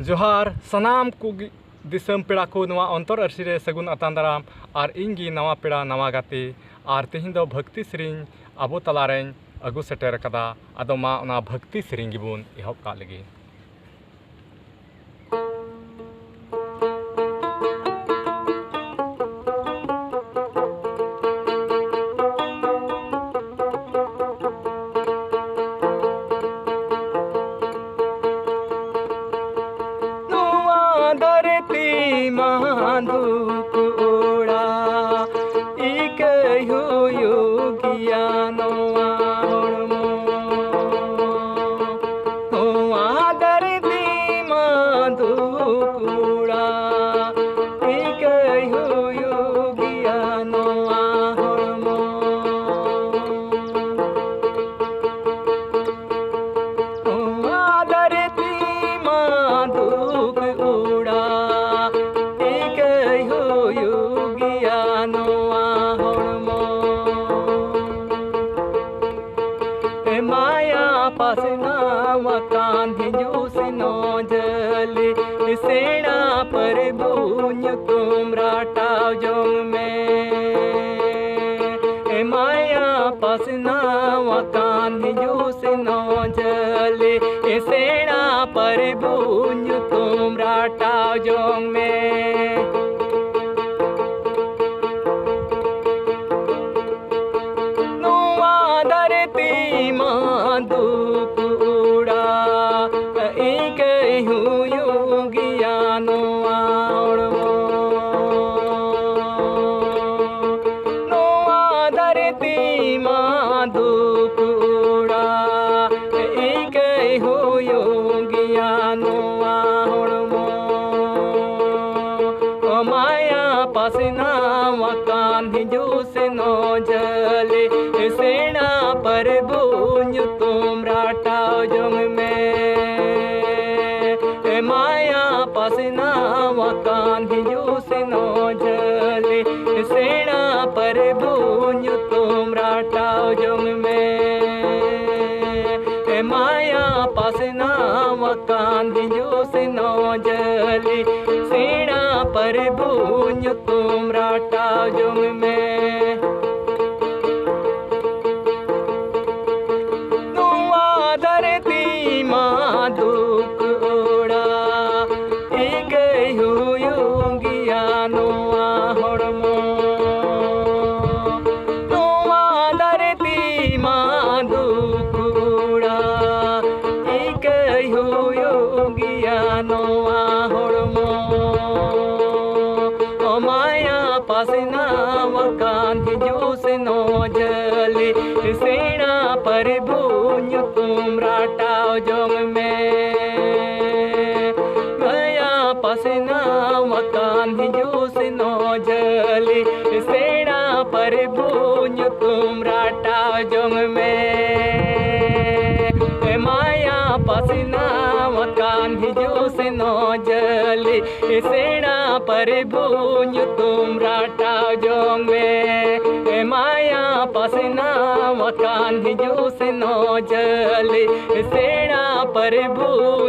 जोहार सनाम को दिसम पेड़ा को नवा अंतर अरसी रे सगुन अतान दाराम और इंगी नवा पेड़ा नवा गाते और तेहिं दो भक्ति सेरिंग अबो तलारें अगु सेटेर कदा आदो मा ओना भक्ति सेरिंग गिबुन एहब का लगी। माधुक ओड़ा एक योगिया नोआ दरती माधुक ओड़ा एक योगिया नोआ दरती माधुक ओड़ा माया पासना मकान जूस नौजले सेना पर बूंज तुमरा टाउजों में माया पासना मकान जूस नौजले सेना पर बूंज तुमरा टाउजों में माधुक उड़ा एक योगिया नोआ धरती माधुक उड़ा एक योगिया नोआ माया पासना मकान जूस नौजले सेना पर बूंज तुमरा टाउजों में माया पासना मकान जूस नौजले सेना पर बूंज तुमरा टाउजों में माया पासना मकान जूस नौजले सेना पर बूंज तुमरा टाउजों में माधुक ओड़ा एक योगिया नोआ धरती माधुक ओड़ा एक योगिया नोआ माया पासना मकान जूस नौजले सेना पर बूंज तुमरा टाउजों में माया पासना मकान जूस नौजले सेना पर बूंज तुमरा टाउजों में माया पासना मकान जूस नौजले सेना पर बूंज तुमरा टाउजों में माया पासना मकान जूस नौजले सेना पर बूंज